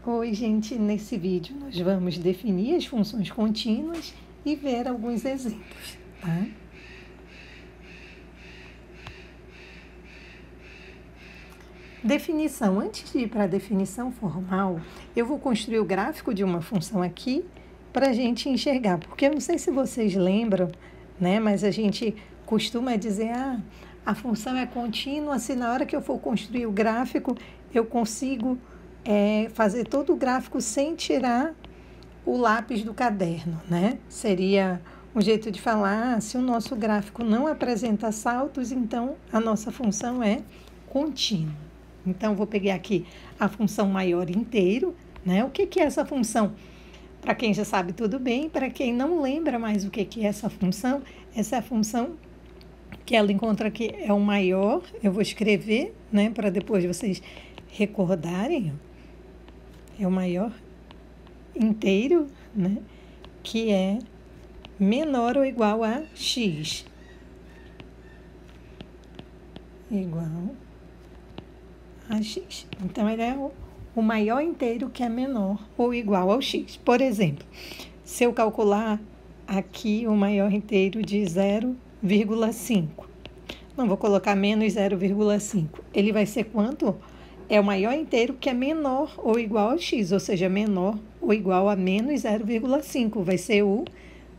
Oi, gente! Nesse vídeo nós vamos definir as funções contínuas e ver alguns exemplos, tá? Definição. Antes de ir para a definição formal, eu vou construir o gráfico de uma função aqui para a gente enxergar, porque eu não sei se vocês lembram, né? Mas a gente costuma dizer, a função é contínua se na hora que eu for construir o gráfico eu consigo fazer todo o gráfico sem tirar o lápis do caderno, né? Seria um jeito de falar, se o nosso gráfico não apresenta saltos, então a nossa função é contínua. Então, vou pegar aqui a função maior inteiro, né? O que é essa função? Para quem já sabe, tudo bem. Para quem não lembra mais o que é essa é a função que ela encontra aqui, é o maior. Eu vou escrever, né? Para depois vocês recordarem. É o maior inteiro, né? Que é menor ou igual a x. Igual a x. Então, ele é o maior inteiro que é menor ou igual ao x. Por exemplo, se eu calcular aqui o maior inteiro de 0,5, não vou colocar menos 0,5. Ele vai ser quanto? É o maior inteiro que é menor ou igual a x, ou seja, menor ou igual a menos 0,5. Vai ser o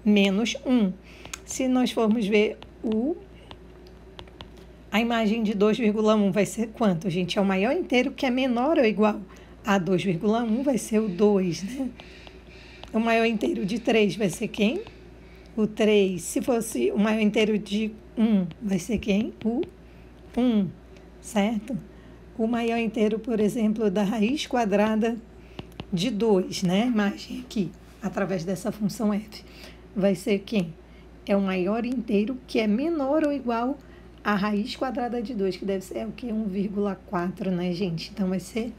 menos 1. Se nós formos ver a imagem de 2,1 vai ser quanto, gente? É o maior inteiro que é menor ou igual a 2,1, vai ser o 2, né? O maior inteiro de 3 vai ser quem? O 3. Se fosse o maior inteiro de 1, vai ser quem? O 1, certo? O maior inteiro, por exemplo, da raiz quadrada de 2, né? Imagem aqui, através dessa função f, vai ser quem? É o maior inteiro que é menor ou igual a raiz quadrada de 2, que deve ser o que? 1,4, né, gente? Então, vai ser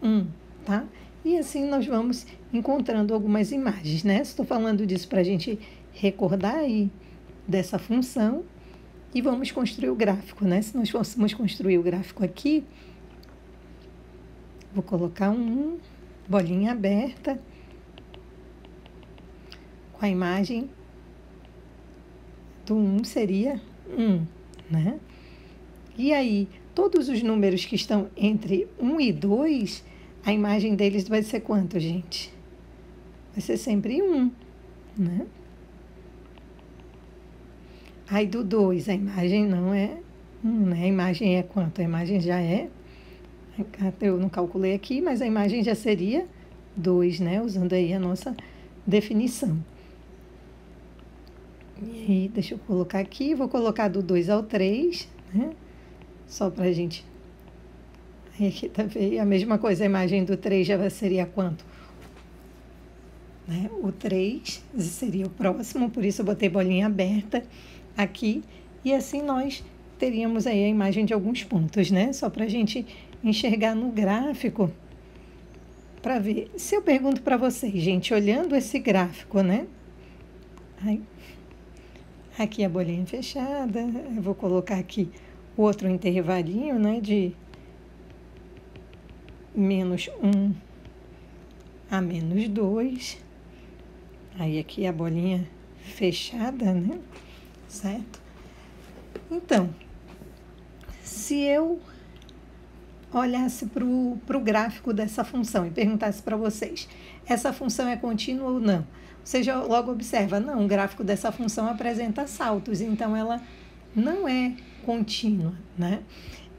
1, tá? E assim nós vamos encontrando algumas imagens, né? Estou falando disso para a gente recordar aí dessa função e vamos construir o gráfico, né? Se nós fôssemos construir o gráfico aqui, vou colocar um bolinha aberta com a imagem do 1 seria 1, né? E aí, todos os números que estão entre 1 e 2, a imagem deles vai ser quanto, gente? Vai ser sempre 1, né? Aí, do 2, a imagem não é 1, né? A imagem é quanto? A imagem já é... Eu não calculei aqui, mas a imagem já seria 2, né? Usando aí a nossa definição. E aí, deixa eu colocar aqui, vou colocar do 2 ao 3, né? Só para a gente... Aí aqui também a mesma coisa, a imagem do 3 já seria quanto? Né? O 3 seria o próximo, por isso eu botei bolinha aberta aqui. E assim nós teríamos aí a imagem de alguns pontos, né? Só para a gente enxergar no gráfico, para ver. Se eu pergunto para vocês, gente, olhando esse gráfico, né? Aí, aqui a bolinha fechada, eu vou colocar aqui o outro intervalinho, né, de menos 1 a menos 2. Aí aqui a bolinha fechada, né, certo? Então, se eu olhasse para o gráfico dessa função e perguntasse para vocês, essa função é contínua ou não? Você já logo observa, não, o gráfico dessa função apresenta saltos, então ela não é contínua, né?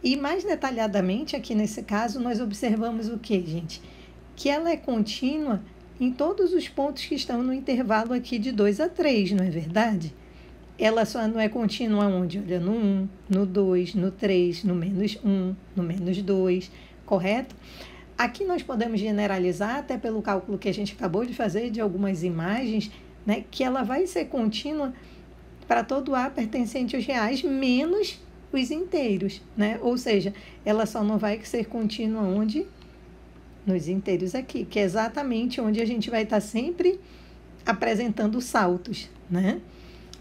E mais detalhadamente, aqui nesse caso, nós observamos o que, gente? Que ela é contínua em todos os pontos que estão no intervalo aqui de 2 a 3, não é verdade? Ela só não é contínua onde? Olha, no 1, no 2, no 3, no menos 1, no menos 2, correto? Aqui nós podemos generalizar, até pelo cálculo que a gente acabou de fazer de algumas imagens, né, que ela vai ser contínua para todo A pertencente aos reais, menos os inteiros, né? Ou seja, ela só não vai ser contínua onde? Nos inteiros aqui, que é exatamente onde a gente vai estar sempre apresentando saltos, né?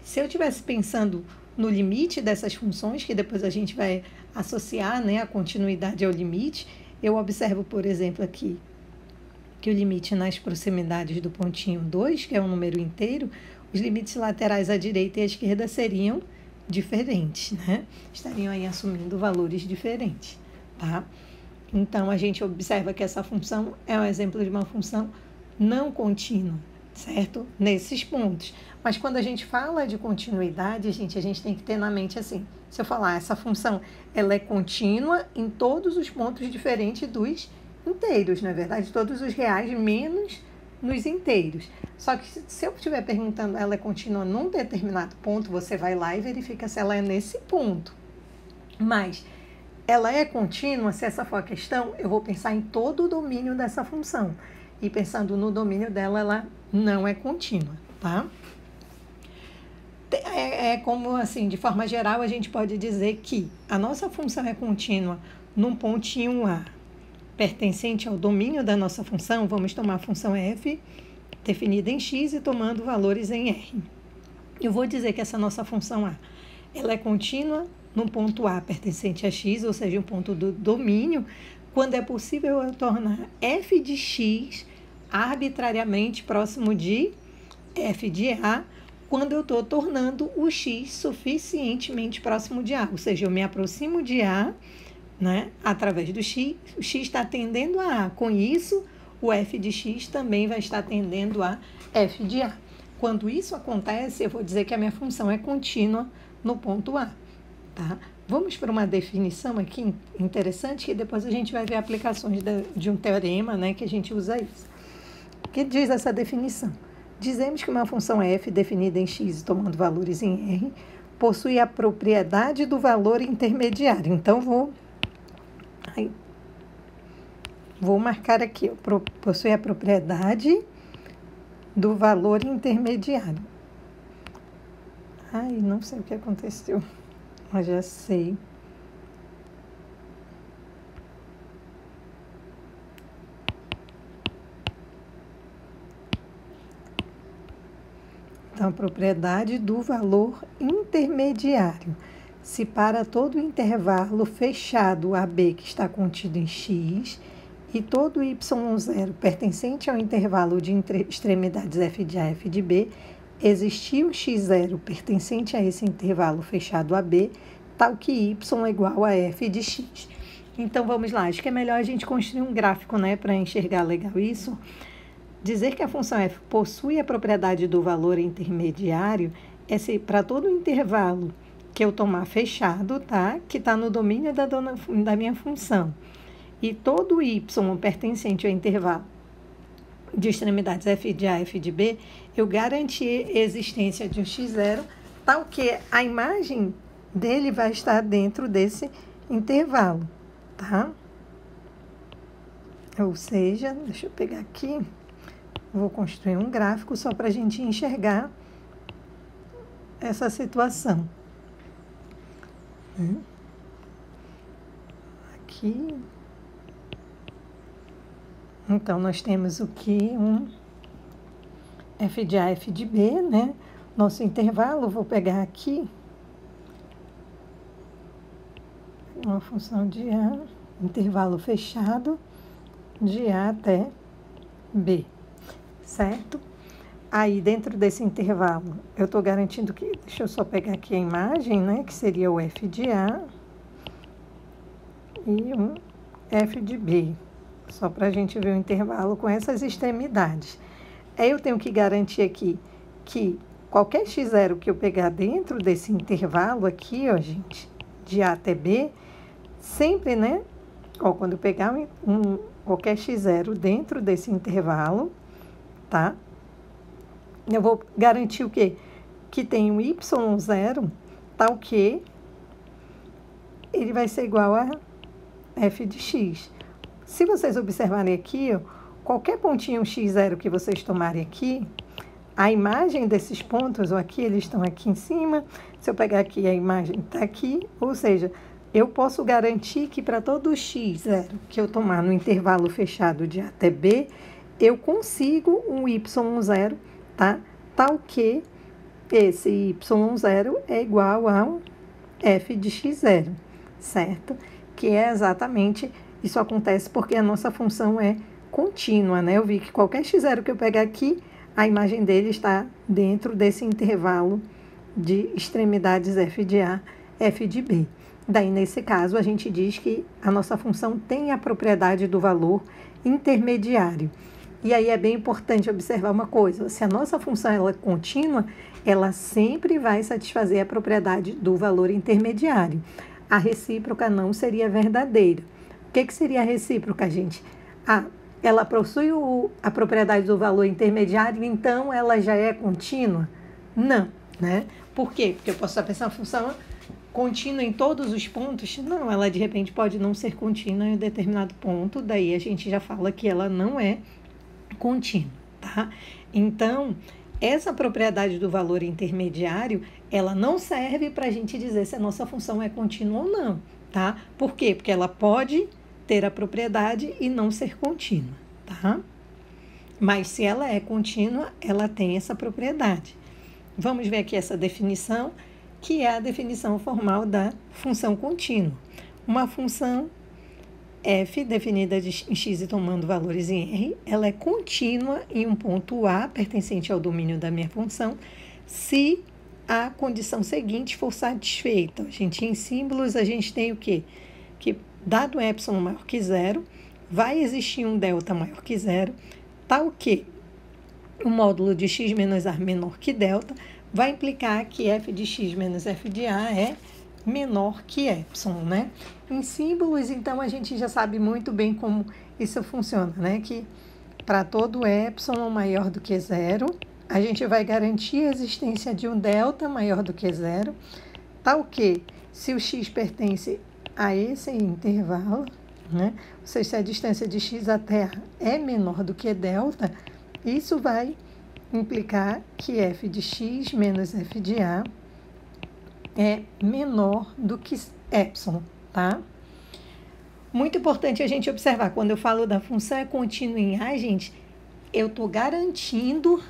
Se eu estivesse pensando no limite dessas funções, que depois a gente vai associar, né, a continuidade ao limite, eu observo, por exemplo, aqui que o limite nas proximidades do pontinho 2, que é um número inteiro, os limites laterais à direita e à esquerda seriam diferentes, né? Estariam aí assumindo valores diferentes, tá? Então, a gente observa que essa função é um exemplo de uma função não contínua, certo? Nesses pontos. Mas quando a gente fala de continuidade, a gente tem que ter na mente assim, se eu falar essa função, ela é contínua em todos os pontos diferentes dos inteiros, na verdade, todos os reais menos nos inteiros. Só que se eu estiver perguntando ela é contínua num determinado ponto, você vai lá e verifica se ela é nesse ponto. Mas ela é contínua, se essa for a questão, eu vou pensar em todo o domínio dessa função. E pensando no domínio dela, ela não é contínua, tá? Como, assim, de forma geral, a gente pode dizer que a nossa função é contínua num pontinho A, pertencente ao domínio da nossa função, vamos tomar a função f, definida em x e tomando valores em r. Eu vou dizer que essa nossa função A, ela é contínua num ponto A pertencente a x, ou seja, um ponto do domínio, quando é possível eu tornar f de x arbitrariamente próximo de f de A, quando eu estou tornando o x suficientemente próximo de A, ou seja, eu me aproximo de A, né, através do x, o x está tendendo a A, com isso, o f de x também vai estar tendendo a f de A. Quando isso acontece, eu vou dizer que a minha função é contínua no ponto A, tá? Vamos para uma definição aqui interessante, que depois a gente vai ver aplicações de um teorema, né, que a gente usa isso. O que diz essa definição? Dizemos que uma função f definida em x tomando valores em r possui a propriedade do valor intermediário. Então, vou marcar aqui, possui a propriedade do valor intermediário. Ai, não sei o que aconteceu, mas já sei. Então, a propriedade do valor intermediário. Se para todo intervalo fechado AB que está contido em x e todo y0 pertencente ao intervalo de extremidades f de A e f de B, existir um x0 pertencente a esse intervalo fechado AB, tal que y é igual a f de x. Então, vamos lá. Acho que é melhor a gente construir um gráfico, né, para enxergar legal isso. Dizer que a função f possui a propriedade do valor intermediário é se para todo intervalo que eu tomar fechado, tá? Que está no domínio da minha função. E todo y pertencente ao intervalo de extremidades f de A e f de B, eu garantir a existência de um x0, tal que a imagem dele vai estar dentro desse intervalo, tá? Ou seja, deixa eu pegar aqui, vou construir um gráfico só para a gente enxergar essa situação. Aqui. Então, nós temos o que? Um f de A, f de B, né? Nosso intervalo, vou pegar aqui uma função de A, intervalo fechado, de A até B, certo? Aí, dentro desse intervalo, eu estou garantindo que... Deixa eu só pegar aqui a imagem, né? Que seria o f de A e um f de B. Só para a gente ver o intervalo com essas extremidades. Aí, eu tenho que garantir aqui que qualquer x0 que eu pegar dentro desse intervalo aqui, ó, gente, de A até B, sempre, né? Ó, quando eu pegar qualquer x0 dentro desse intervalo, tá? Eu vou garantir o quê? Que tem um y0, tal que ele vai ser igual a f de x. Se vocês observarem aqui, ó, qualquer pontinho x0 que vocês tomarem aqui, a imagem desses pontos, ó, aqui, eles estão aqui em cima. Se eu pegar aqui, a imagem está aqui, ou seja, eu posso garantir que para todo x0 que eu tomar no intervalo fechado de A até B, eu consigo um y0, tá? Tal que esse y0 é igual a um f de x0, certo? Que é exatamente, isso acontece porque a nossa função é contínua, né? Eu vi que qualquer x0 que eu pegar aqui, a imagem dele está dentro desse intervalo de extremidades f de A, f de B. Daí, nesse caso, a gente diz que a nossa função tem a propriedade do valor intermediário. E aí é bem importante observar uma coisa: se a nossa função ela é contínua, ela sempre vai satisfazer a propriedade do valor intermediário. A recíproca não seria verdadeira. O que seria a recíproca, gente? Ela possui a propriedade do valor intermediário, então ela já é contínua? Não, né? Por quê? Porque eu posso estar pensando a função contínua em todos os pontos? Não, ela de repente pode não ser contínua em um determinado ponto, daí a gente já fala que ela não é contínua, tá? Então, essa propriedade do valor intermediário, ela não serve para a gente dizer se a nossa função é contínua ou não, tá? Por quê? Porque ela pode ter a propriedade e não ser contínua, tá? Mas se ela é contínua, ela tem essa propriedade. Vamos ver aqui essa definição, que é a definição formal da função contínua. Uma função f, definida em x e tomando valores em r, ela é contínua em um ponto A, pertencente ao domínio da minha função, se a condição seguinte for satisfeita. Em símbolos, a gente tem o quê? Que, dado epsilon maior que zero, vai existir um delta maior que zero, tal que o módulo de x menos a menor que delta vai implicar que f de x menos f de a é menor que epsilon, né? Em símbolos, então, a gente já sabe muito bem como isso funciona, né? Que para todo epsilon maior do que zero, a gente vai garantir a existência de um delta maior do que zero, tal que, se o x pertence a esse intervalo, né? Ou seja, se a distância de x até a é menor do que delta, isso vai implicar que f de x menos f de a é menor do que epsilon, tá? Muito importante a gente observar, quando eu falo da função é contínua em A, gente, eu estou garantindo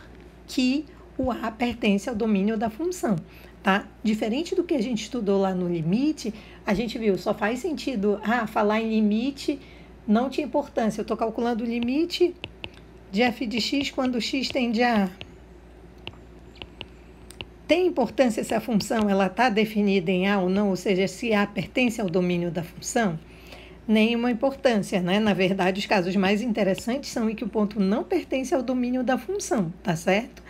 que o A pertence ao domínio da função, tá? Diferente do que a gente estudou lá no limite, a gente viu, só faz sentido, falar em limite não tinha importância, eu estou calculando o limite de f de x quando x tende a A. Tem importância se a função está definida em A ou não, ou seja, se A pertence ao domínio da função? Nenhuma importância, né? Na verdade, os casos mais interessantes são em que o ponto não pertence ao domínio da função, tá certo?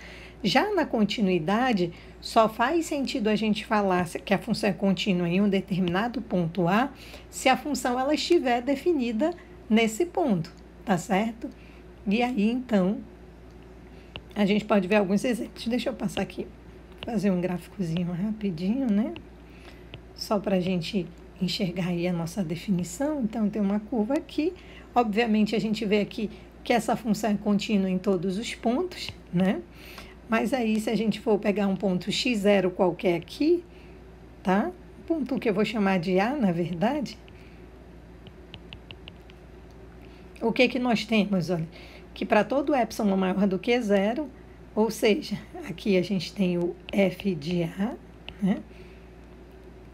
Já na continuidade, só faz sentido a gente falar que a função é contínua em um determinado ponto A se a função ela estiver definida nesse ponto, tá certo? E aí, então, a gente pode ver alguns exemplos. Deixa eu passar aqui, fazer um gráficozinho rapidinho, né? Só para a gente enxergar aí a nossa definição. Então, tem uma curva aqui. Obviamente, a gente vê aqui que essa função é contínua em todos os pontos, né? Mas aí, se a gente for pegar um ponto x0 qualquer aqui, tá? Ponto que eu vou chamar de A, na verdade. O que nós temos? Olha, que para todo epsilon maior do que zero, ou seja, aqui a gente tem o f de A, né?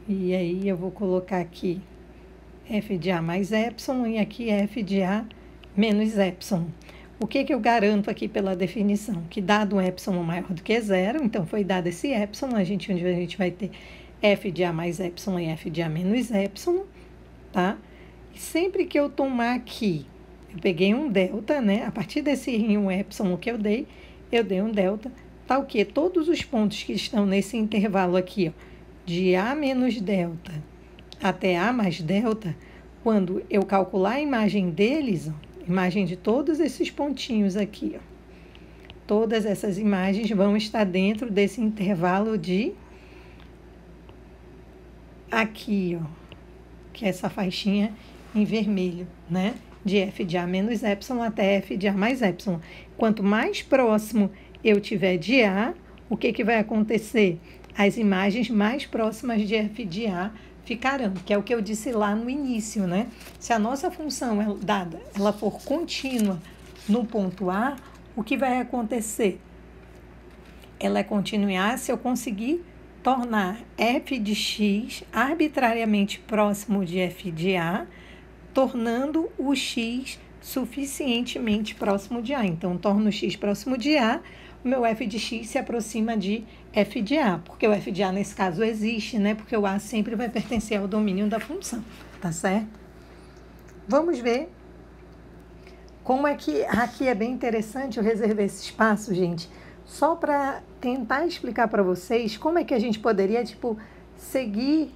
E aí eu vou colocar aqui f de A mais epsilon e aqui f de A menos epsilon. O que eu garanto aqui pela definição? Que dado um epsilon maior do que zero, então foi dado esse epsilon, onde a gente vai ter f de A mais epsilon e f de A menos epsilon, tá? E sempre que eu tomar aqui, eu peguei um delta, né? A partir desse um epsilon que eu dei um delta, tal que todos os pontos que estão nesse intervalo aqui, ó, de A menos delta até A mais delta, quando eu calcular a imagem deles, ó, imagem de todos esses pontinhos aqui, ó, todas essas imagens vão estar dentro desse intervalo de aqui, ó, que é essa faixinha em vermelho, né? De f de A menos epsilon até f de A mais epsilon. Quanto mais próximo eu tiver de A, o que vai acontecer? As imagens mais próximas de f de A ficarão, que é o que eu disse lá no início, né? Se a nossa função dada, ela for contínua no ponto A, o que vai acontecer? Ela é contínua em A se eu conseguir tornar f de x arbitrariamente próximo de f de A, tornando o x suficientemente próximo de A. Então, torno x próximo de A, o meu f de x se aproxima de f de A, porque o f de A, nesse caso, existe, né? Porque o A sempre vai pertencer ao domínio da função, tá certo? Vamos ver como é que aqui é bem interessante, eu reservei esse espaço, gente, só para tentar explicar para vocês como é que a gente poderia, tipo, seguir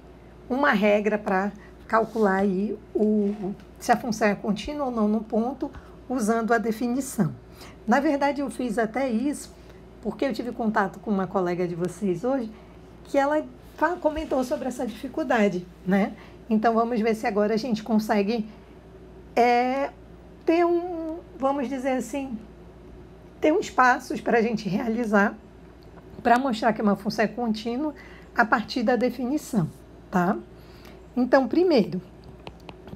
uma regra para calcular aí se a função é contínua ou não no ponto, usando a definição. Na verdade, eu fiz até isso porque eu tive contato com uma colega de vocês hoje, que ela comentou sobre essa dificuldade, né? Então, vamos ver se agora a gente consegue ter vamos dizer assim, ter uns passos para a gente realizar, para mostrar que uma função é contínua a partir da definição, tá? Então, primeiro,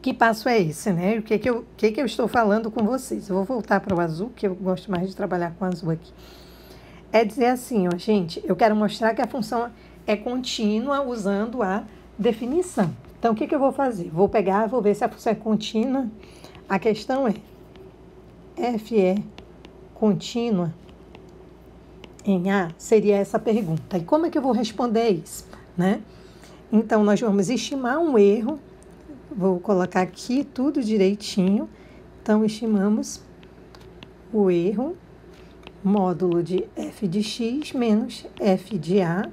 que passo é esse, né? O que eu estou falando com vocês? Eu vou voltar para o azul, que eu gosto mais de trabalhar com azul aqui. É dizer assim, ó, gente, eu quero mostrar que a função é contínua usando a definição. Então, o que eu vou fazer? Vou pegar, vou ver se a função é contínua. A questão é, f é contínua em A? Seria essa pergunta. E como é que eu vou responder isso, né? Então, nós vamos estimar um erro. Vou colocar aqui tudo direitinho. Então, estimamos o erro módulo de f de x menos f de A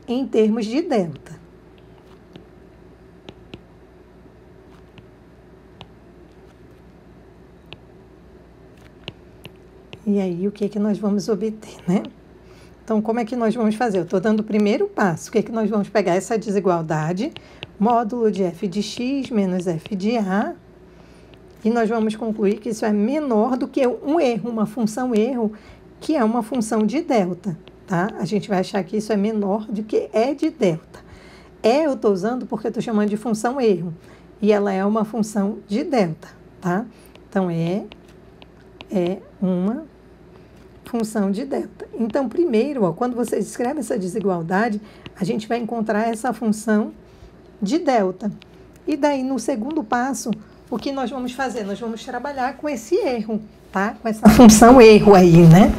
em termos de delta. E aí, o que nós vamos obter, né? Então, como é que nós vamos fazer? Eu estou dando o primeiro passo. O que nós vamos pegar? Essa desigualdade, módulo de f de x menos f de A, e nós vamos concluir que isso é menor do que um erro, uma função erro, que é uma função de delta, tá? A gente vai achar que isso é menor do que e de delta. Eu estou usando porque eu estou chamando de função erro, e ela é uma função de delta, tá? Então, é uma função de delta. Então, primeiro, ó, quando você escreve essa desigualdade, a gente vai encontrar essa função de delta. E daí, no segundo passo, o que nós vamos fazer? Nós vamos trabalhar com esse erro, tá? Com essa função erro aí, né?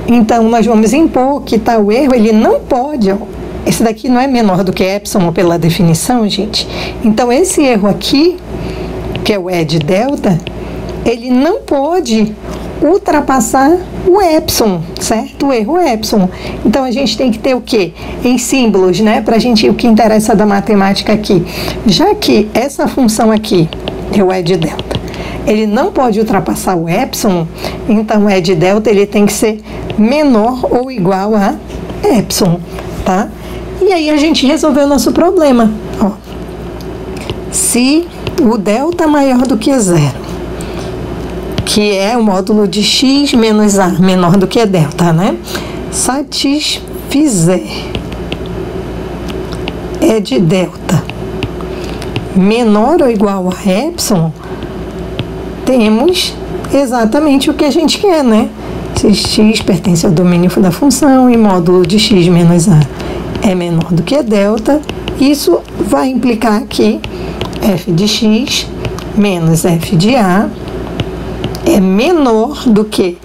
Então, nós vamos impor que tal erro, ele não pode, ó, esse daqui não é menor do que epsilon pela definição, gente. Então, esse erro aqui, que é o e de delta, ele não pode ultrapassar o epsilon, certo? O erro epsilon. Então, a gente tem que ter o quê? Em símbolos, né? Para a gente, o que interessa da matemática aqui. Já que essa função aqui, é o e de delta, ele não pode ultrapassar o epsilon, então o e de delta ele tem que ser menor ou igual a epsilon, tá? E aí a gente resolveu o nosso problema. Ó, se o delta maior do que zero, que é o módulo de x menos A, menor do que delta, né? Satisfizer e de delta menor ou igual a epsilon, temos exatamente o que a gente quer, né? Se x pertence ao domínio da função e módulo de x menos A é menor do que delta, isso vai implicar que f de x menos f de A é menor do que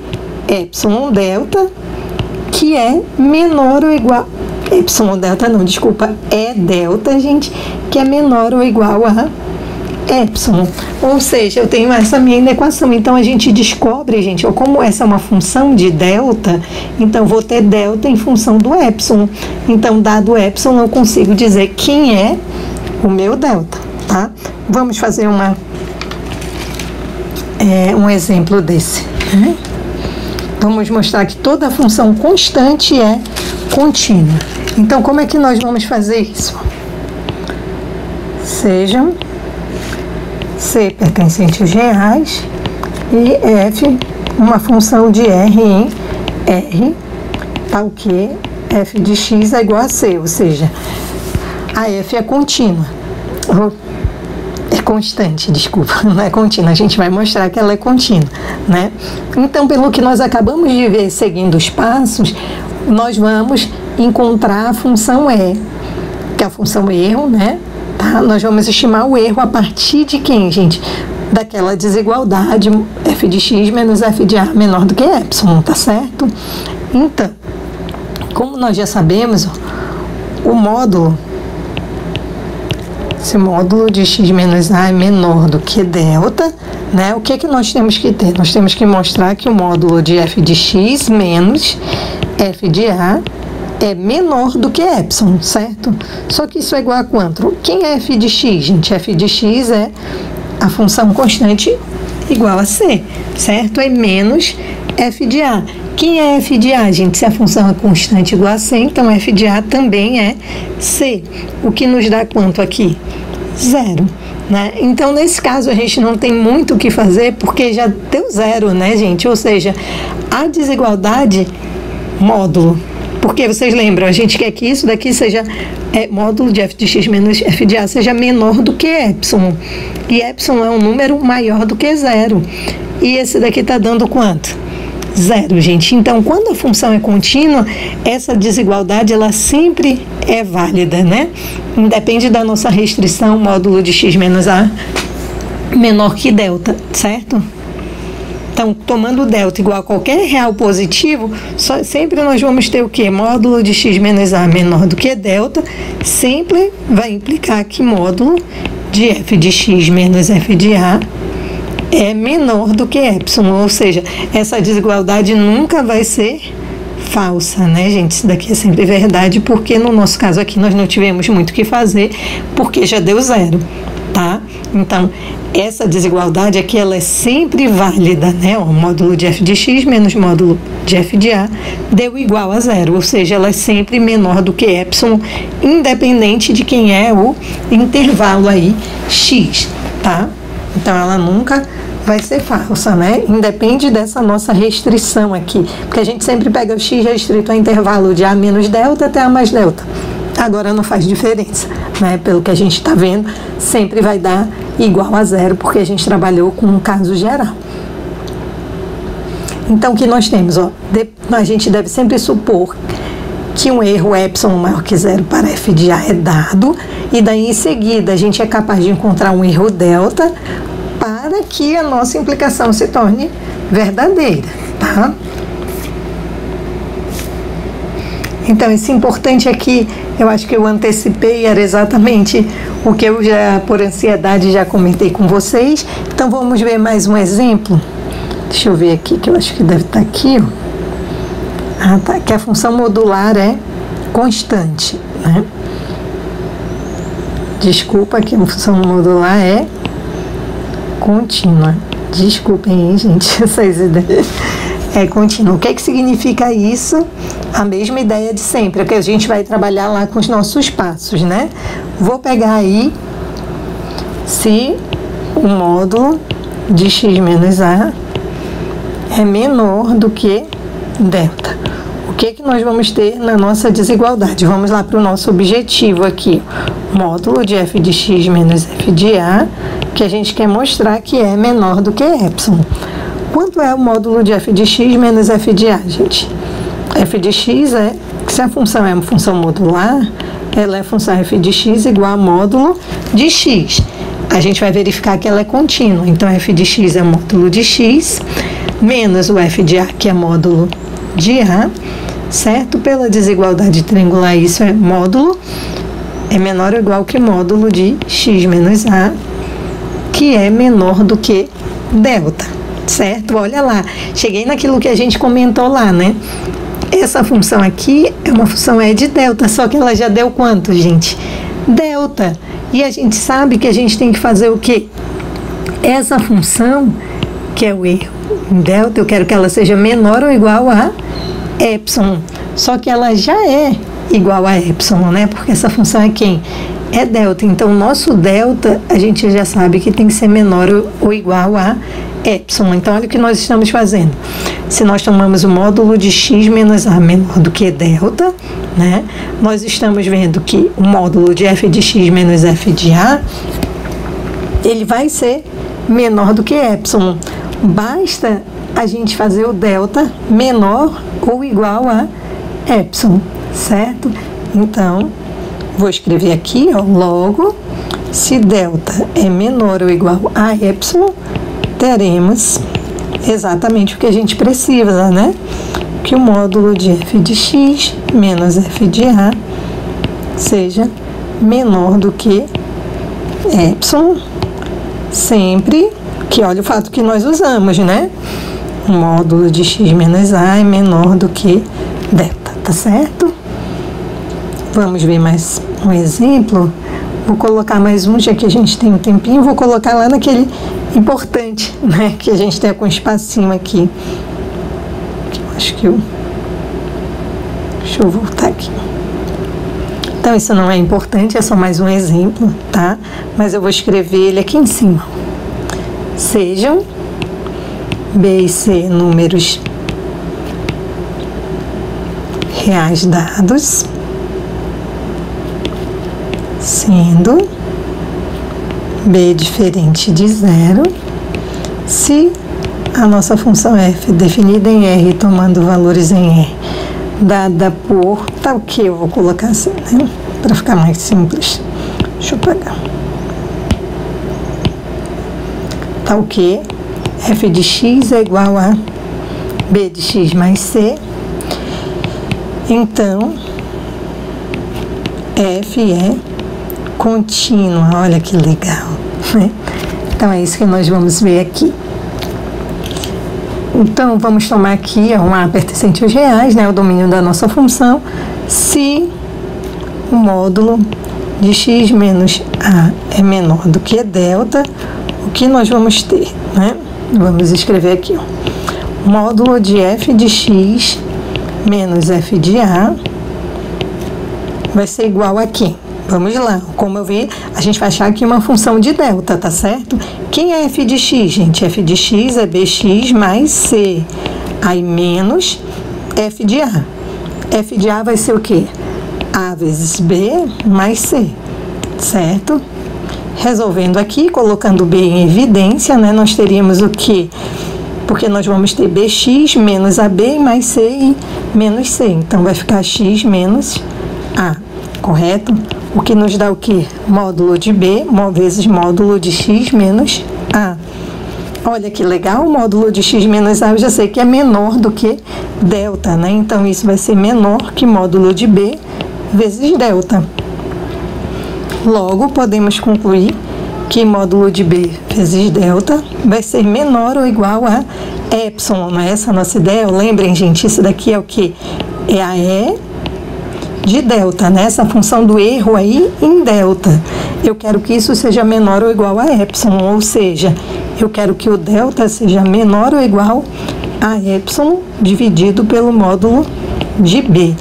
epsilon delta, que é menor ou igual... Epsilon delta não, desculpa, é delta, gente, que é menor ou igual a epsilon. Ou seja, eu tenho essa minha equação. Então, a gente descobre, gente, como essa é uma função de delta, então vou ter delta em função do epsilon. Então, dado o epsilon, eu consigo dizer quem é o meu delta, tá? Vamos fazer um exemplo desse, né? Vamos mostrar que toda função constante é contínua. Então, como é que nós vamos fazer isso? Sejam C pertencentes reais e F uma função de R em R, tal que F de x é igual a C, ou seja, a F é contínua. É constante, desculpa, não é contínua, a gente vai mostrar que ela é contínua, né? Então, pelo que nós acabamos de ver seguindo os passos, nós vamos encontrar a função E, que é a função erro, né? Tá? tá? Nós vamos estimar o erro a partir de quem, gente? Daquela desigualdade f de x menos f de a menor do que epsilon, tá certo? Então, como nós já sabemos, o módulo, esse módulo de x menos a é menor do que delta, né? O que é que nós temos que ter? Nós temos que mostrar que o módulo de f de x menos f de a é menor do que epsilon, certo? Só que isso é igual a quanto? Quem é f de x, gente? F de x é a função constante igual a c, certo? É menos f de a. Quem é f de a, gente? Se a função é constante igual a c, então f de a também é c. O que nos dá quanto aqui? 0. Né? Então, nesse caso, a gente não tem muito o que fazer, porque já deu 0, né, gente? Ou seja, a desigualdade módulo. Porque vocês lembram, a gente quer que isso daqui seja módulo de f de x menos f de a seja menor do que epsilon. E epsilon é um número maior do que 0. E esse daqui está dando quanto? 0, gente. Então, quando a função é contínua, essa desigualdade ela sempre é válida, né? Independe da nossa restrição, módulo de x menos a menor que delta, certo? Então, tomando delta igual a qualquer real positivo, sempre nós vamos ter o quê? Módulo de x menos a menor do que delta, sempre vai implicar que módulo de f de x menos f de a é menor do que epsilon, ou seja, essa desigualdade nunca vai ser falsa, né, gente? Isso daqui é sempre verdade, porque no nosso caso aqui nós não tivemos muito o que fazer, porque já deu 0, tá? Então, essa desigualdade aqui, ela é sempre válida, né? O módulo de f de x menos módulo de f de a deu igual a 0, ou seja, ela é sempre menor do que epsilon, independente de quem é o intervalo aí x, tá? Então, ela nunca vai ser falsa, né? Independe dessa nossa restrição aqui, porque a gente sempre pega o x restrito a intervalo de a menos delta até a mais delta. Agora não faz diferença, né? Pelo que a gente está vendo, sempre vai dar igual a 0, porque a gente trabalhou com um caso geral. Então, o que nós temos? Ó, a gente deve sempre supor que um erro epsilon maior que 0 para f de a é dado, e daí em seguida a gente é capaz de encontrar um erro delta para que a nossa implicação se torne verdadeira, tá? Então, esse importante aqui, eu acho que eu antecipei, era exatamente o que eu já, por ansiedade, já comentei com vocês. Então, vamos ver mais um exemplo. Deixa eu ver aqui, que eu acho que deve estar aqui, ó. Ah, tá, que a função modular é constante, né? Desculpa, que a função modular é contínua. Desculpem aí, gente, essas ideias. É contínua. O que é que significa isso? A mesma ideia de sempre, é que a gente vai trabalhar lá com os nossos passos, né? Vou pegar aí se o módulo de x menos a é menor do que delta. O que é que nós vamos ter na nossa desigualdade? Vamos lá para o nosso objetivo aqui. Módulo de f de x menos f de a, que a gente quer mostrar que é menor do que epsilon. Quanto é o módulo de f de x menos f de a, gente? F de x é, se a função é uma função modular, ela é a função f de x igual a módulo de x. A gente vai verificar que ela é contínua. Então, f de x é módulo de x, menos o f de a, que é módulo de a, certo? Pela desigualdade triangular, isso é módulo, é menor ou igual que módulo de x menos a, que é menor do que delta, certo? Olha lá, cheguei naquilo que a gente comentou lá, né? Essa função aqui é uma função de delta, só que ela já deu quanto, gente? Delta. E a gente sabe que a gente tem que fazer o quê? Essa função, que é o erro em delta, eu quero que ela seja menor ou igual a epsilon. Só que ela já é igual a epsilon, né? Porque essa função é quem? É delta. Então, o nosso delta, a gente já sabe que tem que ser menor ou igual a epsilon. Então, olha o que nós estamos fazendo. Se nós tomamos o módulo de x menos a menor do que delta, né? Nós estamos vendo que o módulo de f de x menos f de a, ele vai ser menor do que epsilon. Basta a gente fazer o delta menor ou igual a epsilon, certo? Então, vou escrever aqui, ó, logo se delta é menor ou igual a epsilon, teremos exatamente o que a gente precisa, né? Que o módulo de f de x menos f de a seja menor do que epsilon, sempre que, olha o fato que nós usamos, né? O módulo de x menos a é menor do que delta, tá certo? Vamos ver mais um exemplo. Vou colocar mais um, já que a gente tem um tempinho, vou colocar lá naquele importante, né? Que a gente tem com espacinho aqui. Acho que eu... Deixa eu voltar aqui. Então, isso não é importante, é só mais um exemplo, tá? Mas eu vou escrever ele aqui em cima. Sejam B e C números reais dados, sendo B diferente de zero, se a nossa função f definida em R, tomando valores em R, dada por tal que, eu vou colocar assim, né? Para ficar mais simples. Deixa eu apagar. Tal que f de x é igual a b de x mais c. Então, f é contínua. Olha que legal, né? Então, é isso que nós vamos ver aqui. Então, vamos tomar aqui um A pertencente aos reais, né? O domínio da nossa função. Se o módulo de x menos a é menor do que delta, o que nós vamos ter, né? Vamos escrever aqui, ó. Módulo de f de x menos f de a vai ser igual a quem? Vamos lá, como eu vi, a gente vai achar aqui uma função de delta, tá certo? Quem é f de x, gente? F de x é bx mais c, aí menos f de a. F de a vai ser o quê? A vezes b mais c, certo? Resolvendo aqui, colocando b em evidência, né? Nós teríamos o quê? Porque nós vamos ter bx menos ab mais c e menos c. Então, vai ficar x menos a, correto? O que nos dá o quê? Módulo de b vezes módulo de x menos a. Olha que legal, o módulo de x menos a eu já sei que é menor do que delta, né? Então, isso vai ser menor que módulo de b vezes delta. Logo, podemos concluir que módulo de b vezes delta vai ser menor ou igual a epsilon. Não é essa a nossa ideia? Lembrem, gente, isso daqui é o quê? É a E de delta, né? Essa função do erro aí em delta. Eu quero que isso seja menor ou igual a epsilon, ou seja, eu quero que o delta seja menor ou igual a epsilon dividido pelo módulo de b.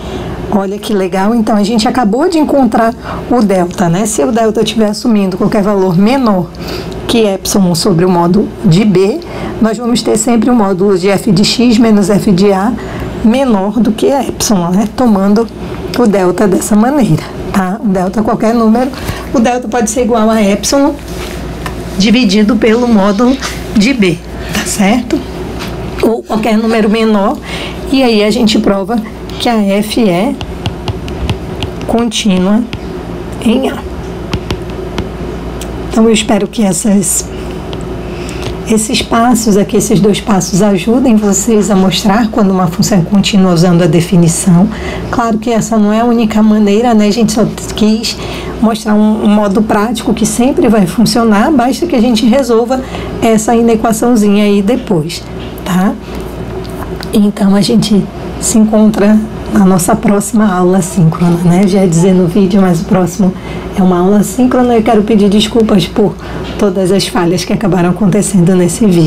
Olha que legal, então a gente acabou de encontrar o delta, né? Se o delta estiver assumindo qualquer valor menor que epsilon sobre o módulo de b, nós vamos ter sempre o módulo de f de x menos f de a menor do que epsilon, né? Tomando o delta dessa maneira, tá? O delta, qualquer número, o delta pode ser igual a epsilon dividido pelo módulo de b, tá certo? Ou qualquer número menor, e aí a gente prova que a f é contínua em A. Então, eu espero que esses passos aqui, esses dois passos, ajudem vocês a mostrar quando uma função é contínua usando a definição. Claro que essa não é a única maneira, né? A gente só quis mostrar um modo prático que sempre vai funcionar, basta que a gente resolva essa inequaçãozinha aí depois, tá? Então, a gente se encontra na nossa próxima aula síncrona, né? Já ia dizer no vídeo, mas o próximo é uma aula síncrona. Eu quero pedir desculpas por todas as falhas que acabaram acontecendo nesse vídeo.